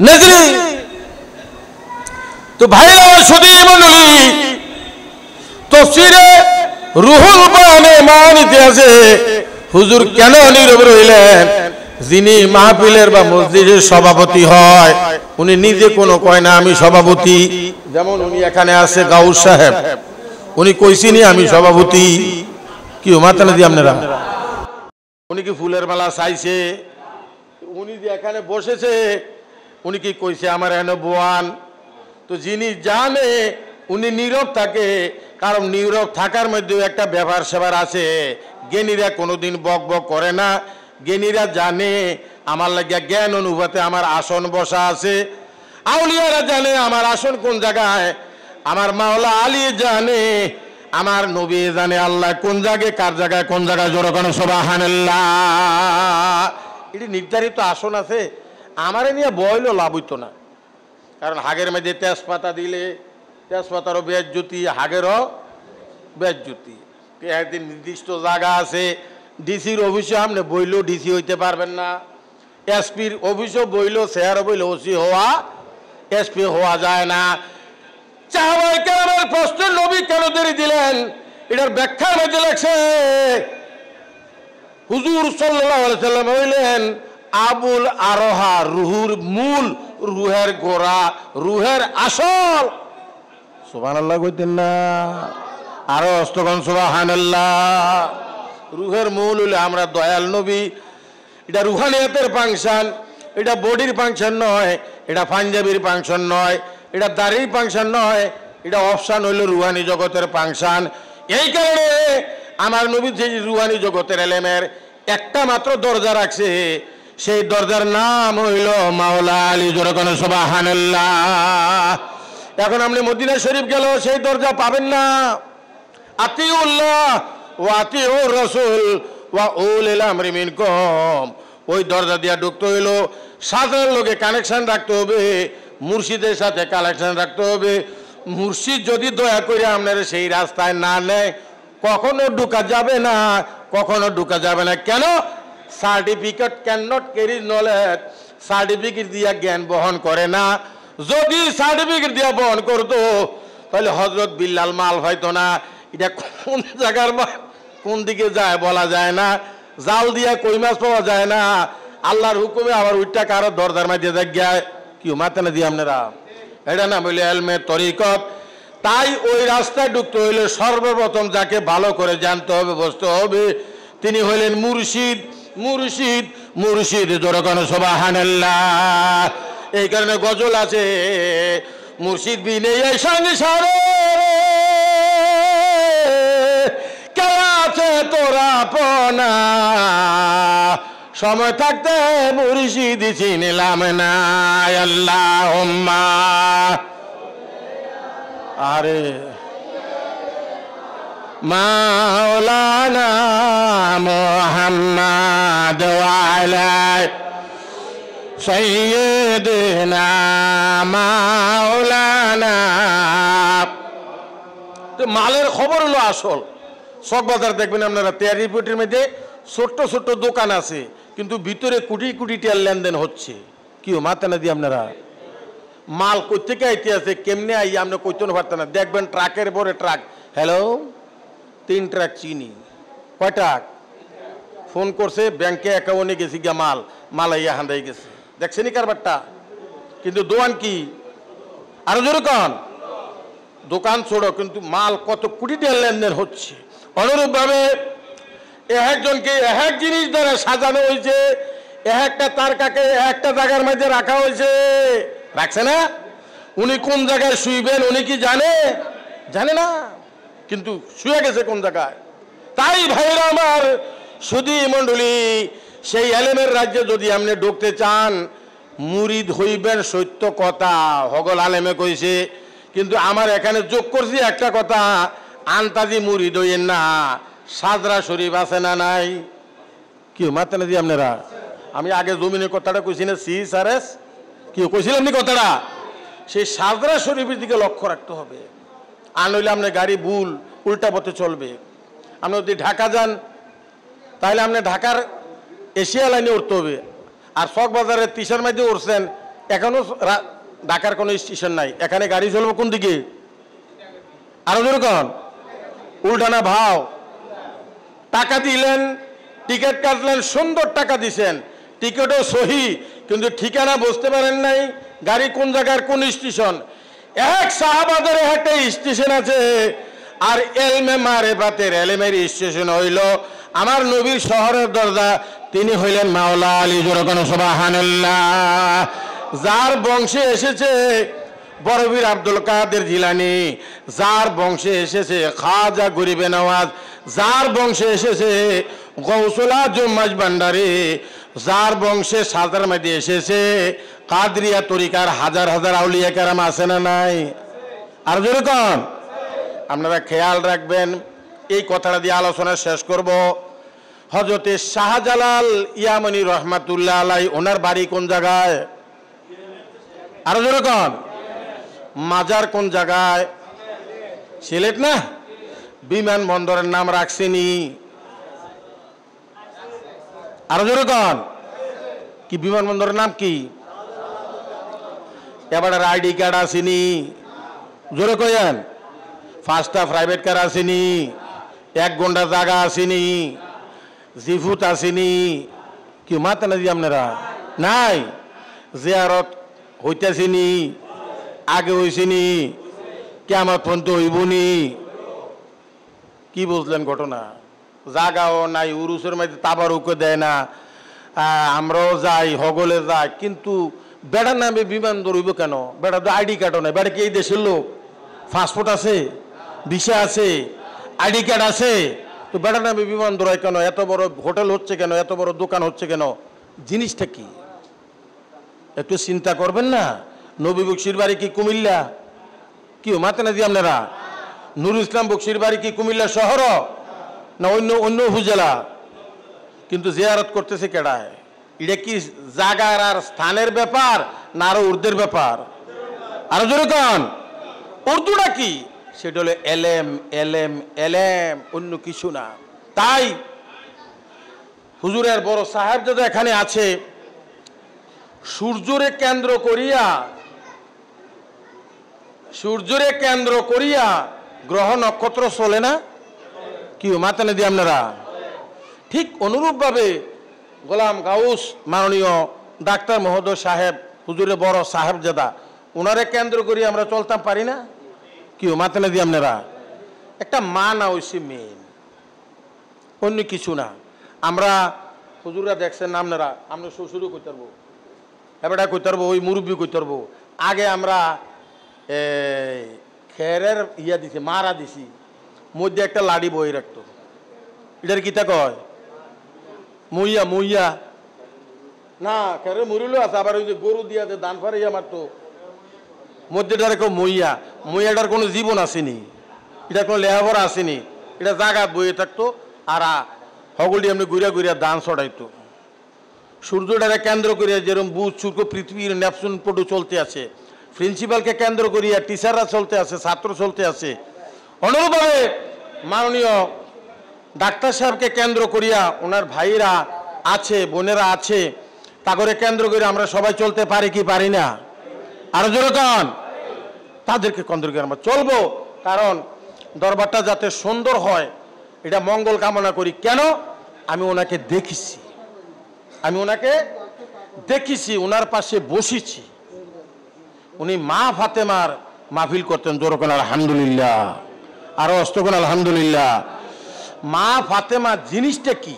নজরি। তো ভাইরা শুধু মণ্ডলী, তাফসীরে রুহুল বায়ানে মানিতে আছে হুজুর কেন নীরব রইলেন? যিনি মাহফিলের বা মসজিদের সভাপতি হয়, উনি নিজে কোনো কয় না আমি সভাপতি। যেমন উনি এখানে আছে গাউস সাহেব, উনি কইছিনি আমি সভাপতি। কি মাথা না দিয়ে আপনারা? উনি কি ফুলের মালা চাইছে? উনি যে এখানে বসেছে উনি কি কইছে আমার এনে বোয়ান? তো যিনি জানে উনি নীরব থাকে, কারণ নীরব থাকার মধ্যেও একটা ব্যাপার সেবার আছে। জ্ঞানীরা কোনোদিন বক বক করে না, জ্ঞানীরা জানে আমার লাগিয়া জ্ঞান অনুভূতে আমার আসন বসা আছে। আউলিয়ারা জানে আমার আসন কোন জায়গায়, আমার মাওলা আলী জানে, আমার নবী জানে আল্লাহ কোন জায়গায় কার জায়গায় কোন জায়গায়। জোরে কোন সুবহানাল্লাহ। এটি নির্ধারিত আসন আছে, আমারে নিয়ে বইলেও লাভ হইতো না। কারণ হাগের মধ্যে তেজপাতা দিলে তেজপাতারও বেজ্জতি, হাগেরও বেজ্জতি। একদিন নির্দিষ্ট জায়গা আছে, ডিসির অফিসে আপনি বইলেও ডিসি হইতে পারবেন না, এসপির অফিসও বইলেও চেয়ারও বইলে ওসি হওয়া এসপি হওয়া যায় না। সাহাবায়ে কেরামের প্রশ্ন নবী কেন দেরি দিলেন, এটার ব্যাখ্যার মধ্যে লেখছে হুজুর সাল্লাল্লাহু আলাইহি সাল্লাম হইলেন আবুল আরোহা, রুহুর মূল, রুহের গোড়া, রুহের আসল। সুবহানাল্লাহ কইতেন না? আরো অস্তগণ সুবহানাল্লাহ। রুহের মূল হইলে আমরা দয়াল নবী। এটা রুহানিয়াতের ফাংশন, এটা বডির ফাংশন নয়, এটা পাঞ্জাবির ফাংশন নয়, এটা দাড়ির ফাংশন নয়, এটা অপশান হইল রুহানি জগতের ফাংশন। এই কারণে আমার নবী যে রুহানি জগতের এলেমের একটা মাত্র দরজা রাখছে, সেই দরজার নাম হইল মাওলা আলী। জোরে কোন সুবহানাল্লাহ। এখন আপনি মদিনা শরীফ গেল সেই দরজা পাবেন না। আতিউল্লাহ ওয়া আতিউর রাসূল ওয়া উলিল আমরি মিনকুম, ওই দরজা দিয়া ঢুকতে হইল সাধারণ লোকে কানেকশন রাখতে হবে, মুর্শিদের সাথে কানেকশন রাখতে হবে। মুর্শিদ যদি দয়া করে আপনার সেই রাস্তায় না নেয়, কখনো ঢুকা যাবে না, কখনো ঢুকা যাবে না। কেন? Certificate can not carry knowledge, certificate দিয়া জ্ঞান বহন করে না। যদি সার্টিফিকেট দিয়া বহন করতো তাহলে হযরত বিল্লাল মাল হয়তো না। এটা কোন জায়গার মাল, কোন দিকে যায় বলা যায় না, জাল দিয়া কই মাছ পাওয়া যায় না। আল্লাহর হুকুমে আবার ওইটা কারো দরজার মাঝে জায়গায় কি মাথা না দিয়ে আপনারা? এটা না বলে এলমে তরিকত। তাই ওই রাস্তায় ঢুকতে হইলে সর্বপ্রথম যাকে ভালো করে জানতে হবে, বুঝতে হবে, তিনি হইলেন মুর্শিদ। মুর্শিদ, মুর্শিদ। জোরে কোন সুবহানাল্লাহ। এই কারণে গজল আছে, মুর্শিদ বিনে এই সংসারে কে আছে তোরা আপনা, সময় থাকতে মুর্শিদ চিনলাম না। আল্লাহুম্মা আরে মাওলানা মুহাম্মদ ওয়া আলা সাইয়্যিদিনা মাওলানা। তো মালের খবর হলো আসল। চকবাজার দেখবেন আপনারা, তেয়ারিপটির মধ্যে ছোট্ট ছোট্ট দোকান আছে, কিন্তু ভিতরে কোটি কোটি টাকার লেনদেন হচ্ছে। কি মাথা না দিয়ে আপনারা? মাল কোথেকে আইতে আছে, কেমনে আই আপনি কইতে পারতেন না। দেখবেন ট্রাকের পরে ট্রাক। হ্যালো, 3 ট্রাক চিনি। কয় ট্রাক? ফোন করছে, ব্যাংকে অ্যাকাউন্টে গেছি গিয়া মাল, মাল আইয়া হান্দাই গেছে। দেখছেনি কারবারটা? কিন্তু দোকান কি আরো জোরে কন, দোকান ছোড়ো, কিন্তু মাল কত কোটি টাকার লেনদেন হচ্ছে। অনুরূপ ভাবে একজনকে এক জিনিস দ্বারা সাজানো হয়েছে, একটা তারকাকে একটা জায়গার মধ্যে রাখা হয়েছে, রাখছে না? উনি কোন জায়গায় শুইবেন উনি কি জানে? জানে না, কিন্তু শুয়ে গেছে কোন জায়গায়। তাই ভাইরা আমার, সুধী মণ্ডলী, সেই এলেমের রাজ্যে যদি আপনি ঢুকতে চান, মুরিদ হইবেন সত্য কথা, হগল আলেমে কইছে। কিন্তু আমার এখানে যোগ করছি একটা কথা, আন্তাজি মুড়ি দইয়েন না, সাজরা শরীফ আছে না নাই? কি মাতেন দি আপনারা? আমি আগে জমিনের কথাটা কইছি না, CSRS কি কইছিলাম নি কথাটা? সেই সাজরা শরীফের দিকে লক্ষ্য রাখতে হবে, আর নইলে আপনার গাড়ি ভুল উল্টা পথে চলবে। আপনি যদি ঢাকা যান তাহলে আপনি ঢাকার এশিয়া লাইনে উঠতে হবে, আর চকবাজারের তিসার মাঝে উঠছেন, এখনো ঢাকার কোনো স্টেশন নাই, এখানে গাড়ি চলবে কোন দিকে? আরো যেরকম উল্টানা ভাও। টাকা দিলেন, টিকিট কাটলেন, সুন্দর টাকা দিছেন, টিকিটও সহি, কিন্তু ঠিকানা বুঝতে পারেন নাই গাড়ি কোন জায়গার কোন স্টেশন। এক শাহবাজারে একটা স্টেশন আছে, আর এলমে মারেফাতের এলেমের স্টেশন হইল আমার নবীর শহরের দরজা, তিনি হইলেন মাওলা আলী। যেরকম সুবহানাল্লাহ। যার বংশে এসেছে বড়বীর আব্দুল কাদের জিলানী, যার বংশে এসেছে খাজা গরিবে নওয়াজ, যার বংশে এসেছে গৌসুল আজম মাঝভান্ডারী, যার বংশে সাজার মধ্যে এসেছে কাদরিয়া তরিকার হাজার হাজার আউলিয়া কেরাম আছে না নাই? আর যেরকম আপনারা খেয়াল রাখবেন, এই কথাটা দিয়ে আলোচনা শেষ করব। হযরতে শাহজালাল ইয়ামানি রহমাতুল্লাহ আলাই, ওনার বাড়ি কোন জায়গায়? আরো যেরকম মাজার কোন জায়গায়? সিলেট না? বিমানবন্দরের নাম রাখছেনি? আরো যেরকম কি বিমানবন্দরের নাম কি? এবার আইডি কার্ড আসেনি? জোরে কয়েন। ফার্স্টটা প্রাইভেট কার আসেনি? 1 ঘন্টা জায়গা আসেনি? জিফুত আসেনি? কি মাতে না দি আপনারা? নাই। জিয়ারত হইতেছিনি? আগে হইছিনি? কিয়ামত পর্যন্ত হইবনি? কি বুঝলেন ঘটনা? জাগাও নাই, উরুসের মধ্যে তাবারুকও দেয় না, আমরাও যাই, হগলে যাই, কিন্তু বেড়ার নামে বিমান ধরইব কেন? বেড়া তো আইডি কার্ডও নাই। বেড়া কি এই দেশের লোক? পাসপোর্ট আছে, ভিসা আছে, আইডি কার্ড আছে, তো বেড়ার নামে বিমান ধরায় কেন? এত বড় হোটেল হচ্ছে কেন? এত বড় দোকান হচ্ছে কেন? জিনিসটা কি একটু চিন্তা করবেন না? নবী বকশির বাড়ি কি কুমিল্লা? কি মাতে না দি আপনারা? নুরুল ইসলাম বকশির বাড়ি কি কুমিল্লা শহর না অন্য অন্য উপজেলা? কিন্তু জিয়ারত করতেছে কেডায়? এটা কি জাগার আর স্থানের ব্যাপার না আরো উর্দের ব্যাপার? আরো যেরকম উর্দুটা কি? সেটা হলো এলেম, এলেম, এলেম, অন্য কিছু না। তাই হুজুরের বড় সাহেবজাদা এখানে আছে, সূর্যরে কেন্দ্র করিয়া গ্রহ নক্ষত্র চলে না? কি মাতানে দি আপনারা? ঠিক অনুরূপভাবে গোলাম গাউস মাননীয় ডাক্তার মহোদয় সাহেব, হুজুরের বড় সাহেবজাদা, ওনারে কেন্দ্র করি আমরা চলতাম পারি না? কি মাতানে দি আপনারা? একটা মা না হইছে মেন, অন্য কিছু না। আমরা হুজুরা দেখছেন না আপনারা, আমরা শ্বশুরও কইতে পারবো, এবারটা কইতে পারবো, ওই মুরব্বী কইতে পারবো। আগে আমরা খেরের ইয়া দিছি, মারা দিছি, মধ্যে একটা লাড়ি বই রাখতো, এটার কিতা কয়? মুইয়া। মুইয়া না, খেরের মুড়িলেও আছে, আবার ওই যে গরু দিয়া দান ফারাইয়া মারতো, মধ্যেটারে কেউ মুইয়া। মুইয়াটার কোনো জীবন আসেনি, এটা কোনো লেহাপড়া আসেনি, এটা জাগাত বইয়ে থাকতো, আর হগলটি এমনি ঘুরিয়া ঘুরিয়া দান ছড়াইতো। সূর্যটারে কেন্দ্র করিয়া যেরকম বুধ শুক্র পৃথিবীর নেপচুন পটু চলতে আছে, প্রিন্সিপালকে কেন্দ্র করিয়া টিচাররা চলতে আছে, ছাত্র চলতে আছে। অনুরূপভাবে মাননীয় ডাক্তার সাহেবকে কেন্দ্র করিয়া ওনার ভাইরা আছে, বোনেরা আছে, তাগরে কেন্দ্র করে আমরা সবাই চলতে পারি কি পারি না? আরো যেরকম তাদেরকে কেন্দ্র করে আমরা চলবো, কারণ দরবারটা যাতে সুন্দর হয় এটা মঙ্গল কামনা করি। কেন? আমি ওনাকে দেখেছি, ওনার পাশে বসেছি। উনি মা ফাতেমার মাহফিল করতেন, জোরকন আলহামদুলিল্লাহ, আরো অস্তকন আলহামদুলিল্লাহ। মা ফাতেমা জিনিসটা কি?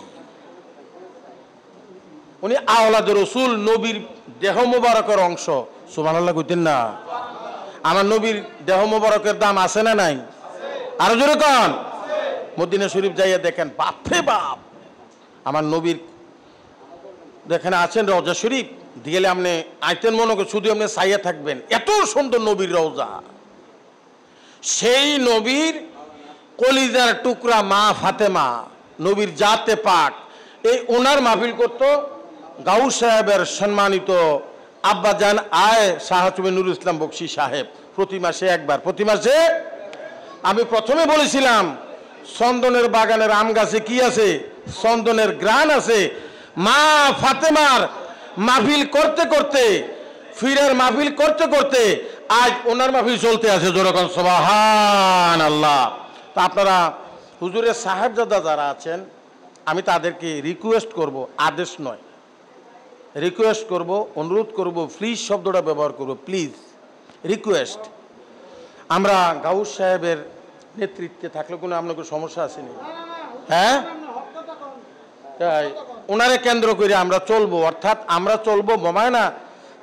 উনি আওলাদে রসুল, নবীর দেহ মোবারকের অংশ। সুবহানাল্লাহ কইতেন না? আমার নবীর দেহ মোবারকের দাম আছে না নাই? আরো যেরকম মদিনা শরীফ যাইয়া দেখেন, বাপরে বাপ, আমার নবীর দেখেন আছেন রওজা শরীফ, গেলে আপনি আইতেন মনে করে শুধু আপনি চাইয়া থাকবেন, এত সুন্দর নবীর রওজা। সেই নবীর কলিজার টুকরা মা ফাতেমা, নবীর জাতে পাক, এই ওনার মাহফিল করতো গাউস সাহেবের সম্মানিত আব্বাজান আয় শাহ নুরুল ইসলাম বকশী সাহেব। প্রতি মাসে একবার, প্রতি মাসে। আমি প্রথমে বলেছিলাম চন্দনের বাগানের আম গাছে কি আছে? চন্দনের গ্রান আছে। মা ফাতেমার মাহফিল করতে করতে, ফিরের মাহফিল করতে করতে আজ ওনার মাহফিল চলতে আছে। যেরকম সুবহানাল্লাহ। তা আপনারা হুজুরের সাহেবজাদা যারা আছেন, আমি তাদেরকে রিকোয়েস্ট করব, আদেশ নয়, রিকোয়েস্ট করব, অনুরোধ করব, প্লিজ শব্দটা ব্যবহার করব, প্লিজ রিকোয়েস্ট। আমরা গাউস সাহেবের নেতৃত্বে থাকলে কোনো আপনার কোনো সমস্যা আসেনি? হ্যাঁ, ওনারে কেন্দ্র করে আমরা চলবো, অর্থাৎ আমরা চলবো বোমায় না।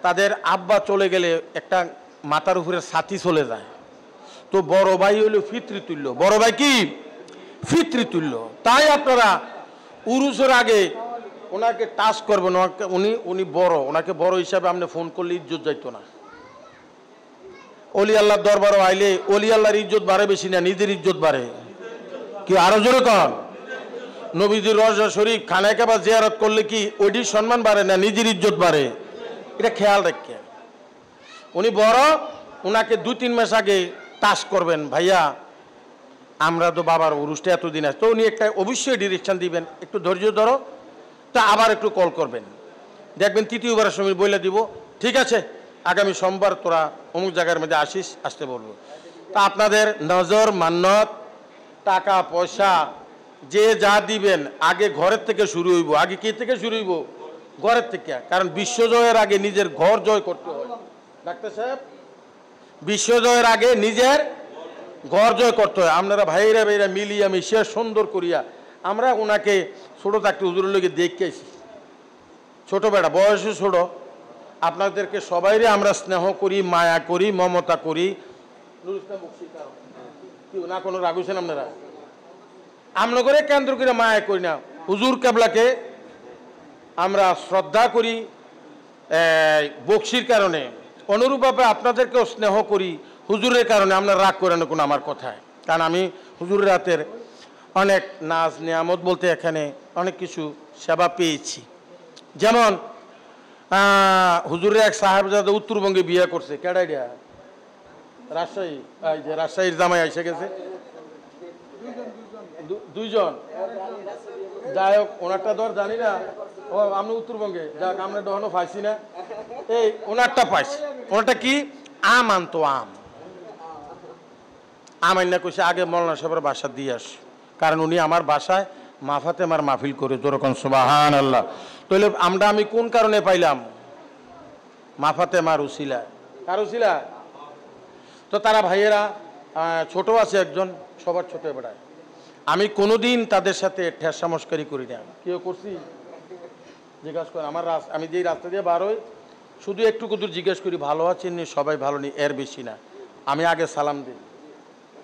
তাদের আব্বা চলে গেলে একটা মাথার উপরে ছাতি চলে যায়, তো বড় ভাই হইল পিতৃতুল্য। বড় ভাই কি? পিতৃতুল্য। তাই আপনারা উরুসের আগে ওনাকে টাচ করবেন। উনি বড়, ওনাকে বড় হিসাবে আপনি ফোন করলে ইজ্জত যাইতো না। অলি আল্লাহর দরবারও আইলে অলি আল্লাহর ইজ্জত বাড়ে বেশি না, নিজের ইজ্জত বাড়ে। কি আরো জোরে কন? নবীজির রওজা শরীফ খানায় কাবা জিয়ারত করলে কি ওইটির সম্মান বাড়ে না, নিজের ইজ্জত বাড়ে? এটা খেয়াল রাখেন। উনি বড়, ওনাকে 2-3 মাস আগে টাচ করবেন, ভাইয়া আমরা তো বাবার উরুসটা এতদিন আছে, তো উনি একটা অবশ্যই ডিরেকশন দিবেন, একটু ধৈর্য ধরো, তা আবার একটু কল করবেন, দেখবেন তৃতীয়বারের সময় বলে দিব, ঠিক আছে আগামী সোমবার তোরা অমুক জায়গার মধ্যে আসিস, আসতে বলবো। তা আপনাদের নজর, মান্নত, টাকা পয়সা যে যা দিবেন আগে ঘরের থেকে শুরু হইব। আগে কি থেকে শুরু হইব? ঘরের থেকে। কারণ বিশ্বজয়ের আগে নিজের ঘর জয় করতে হয়। ডাক্তার সাহেব, বিশ্বজয়ের আগে নিজের ঘর জয় করতে হয়। আপনারা ভাইরা ভাইরা মিলিয়া মিশিয়া সুন্দর করিয়া, আমরা ওনাকে ছোটো থাকতে হুজুরের লোকে দেখেছি, ছোটো বেটা, বয়সে ছোটো। আপনাদেরকে সবাইরে আমরা স্নেহ করি, মায়া করি, মমতা করি। না কোনো রাগ হয়েছেন আপনারা? আমরা করে কেন্দ্র করে মায়া করি না। হুজুর কেবলাকে আমরা শ্রদ্ধা করি বকশির কারণে, অনুরূপভাবে আপনাদেরকেও স্নেহ করি হুজুরের কারণে। আপনারা রাগ করেন কোনো আমার কথায়, কারণ আমি হুজুরের রাতের অনেক নাজ নিয়ামত বলতে এখানে অনেক কিছু সেবা পেয়েছি। যেমন হুজুরের এক সাহেবজাদা উত্তরবঙ্গে বিয়ে করছে। কেডাইডিয়া? রাজশাহী। এই যে রাজশাহীর জামাই এসে গেছে, 2জন। যাই হোক, ওনারটা ধর জানি না, ও আমি উত্তরবঙ্গে, যাক আমরা তখনও পাইছি না। এই ওনারটা পাইছি। ওনারটা কি? আম আনতো, আম আইনা কইছে আগে মৌলানা সাহেবের বাসা দিয়ে আস, কারণ উনি আমার বাসায় মা ফাতেমার মাহফিল করে। যেরকম সুবহানাল্লাহ। তাহলে আমি কোন কারণে পাইলাম? মা ফাতেমার উসিলা। কার উসিলা? তো তারা ভাইয়েরা ছোট আছে একজন, সবার ছোট বেড়ায়। আমি কোনোদিন তাদের সাথে ঠেসা মস্কারি করি না। কেউ করছি? জিজ্ঞাসা করে আমার আমি যেই রাস্তা দিয়ে বার হই শুধু একটু কুদুর জিজ্ঞেস করি, ভালো আছেন নি? সবাই ভালো নি, এর বেশি না। আমি আগে সালাম দিই,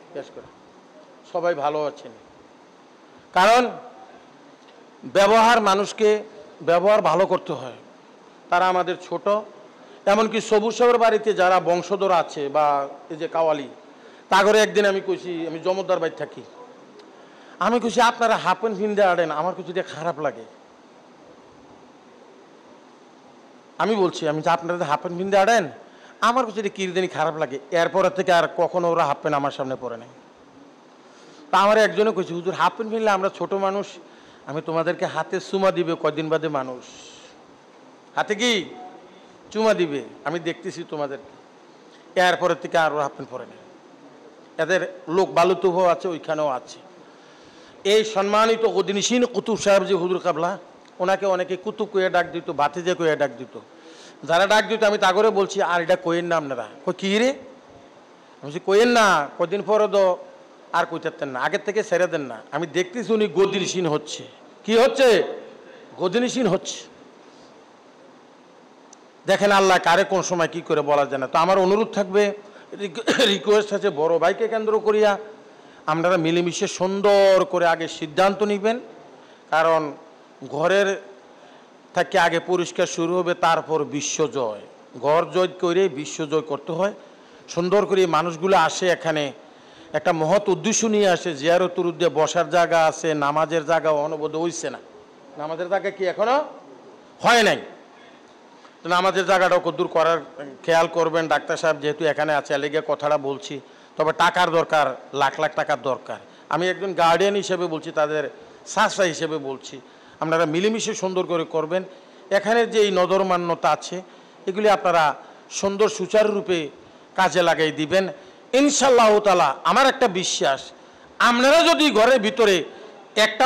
জিজ্ঞেস করে সবাই ভালো আছেন। কারণ ব্যবহার, মানুষকে ব্যবহার ভালো করতে হয়। তারা আমাদের ছোট। এমনকি সবুজ সাহেবের বাড়িতে যারা বংশধর আছে বা এই যে কাওয়ালি, তা করে একদিন আমি কইছি, আমি জমদ্দার বাড়ি থাকি, আমি কইছি আপনারা হাফ প্যান্ট পিনতে আড়েন, আমার কিছু দিয়ে খারাপ লাগে। আমি বলছি, আমি যে আপনারা হাফ প্যান্ট পিনতে আড়েন, আমার কিছু দিয়ে কিরদিনই খারাপ লাগে। এরপরের থেকে আর কখনো ওরা হাফ প্যান্ট আমার সামনে পরে নেই। তা আমার একজনে কইছি, হুজুর হাফ প্যান্ট পিনলে আমরা ছোট মানুষ, আমি তোমাদেরকে হাতে চুমা দিবে কয়দিন বাদে মানুষ, হাতে কি চুমা দিবে, আমি দেখতেছি তোমাদেরকে। এরপরের থেকে আর ওরা হাফ প্যান্ট পরে নেই। এদের লোক বালুতুভ আছে, ওইখানেও আছে। এই সম্মানিত গদিনিসীন কুতুব সাহেব যে হুজুর কাবলা, ওনাকে অনেকে কুতুব কইয়া ডাক দিত, ভাতিজা কইয়া ডাক দিত। যারা ডাক দিত আমি তা করে বলছি, আর এটা কইেন না আপনারা। কী রে? আমি বলছি কইেন না, কদিন পরে তো আর কইতেন না, আগের থেকে ছেড়ে দেন না। আমি দেখতেছি উনি গদিনিসীন হচ্ছে। কি হচ্ছে? গদিনিসীন হচ্ছে। দেখেন আল্লাহ কারে কোন সময় কি করে বলা যায় না। তো আমার অনুরোধ থাকবে, রিকোয়েস্ট আছে, বড় ভাইকে কেন্দ্র করিয়া আপনারা মিলেমিশে সুন্দর করে আগে সিদ্ধান্ত নেবেন। কারণ ঘরের থেকে আগে পরিষ্কার শুরু হবে, তারপর বিশ্বজয়। ঘর জয় করে বিশ্বজয় করতে হয়। সুন্দর করে মানুষগুলো আসে এখানে, একটা মহৎ উদ্দেশ্য নিয়ে আসে, জিয়ারতের উদ্দে বসার জায়গা আছে, নামাজের জায়গা অনবদ্য হইছে না, নামাজের জায়গা কি এখনো হয় নাই। তো নামাজের জায়গাটাও কদ্দূর করার খেয়াল করবেন। ডাক্তার সাহেব যেহেতু এখানে আছে এলিগে কথাটা বলছি, তবে টাকার দরকার, লাখ লাখ টাকার দরকার। আমি একজন গার্ডিয়ান হিসেবে বলছি, তাদের শাসরা হিসেবে বলছি, আপনারা মিলেমিশে সুন্দর করে করবেন। এখানে যে এই নজরমান্যতা আছে এগুলি আপনারা সুন্দর সুচারুরূপে কাজে লাগাই দিবেন ইনশাআল্লাহ তাআলা। আমার একটা বিশ্বাস, আপনারা যদি ঘরের ভিতরে একটা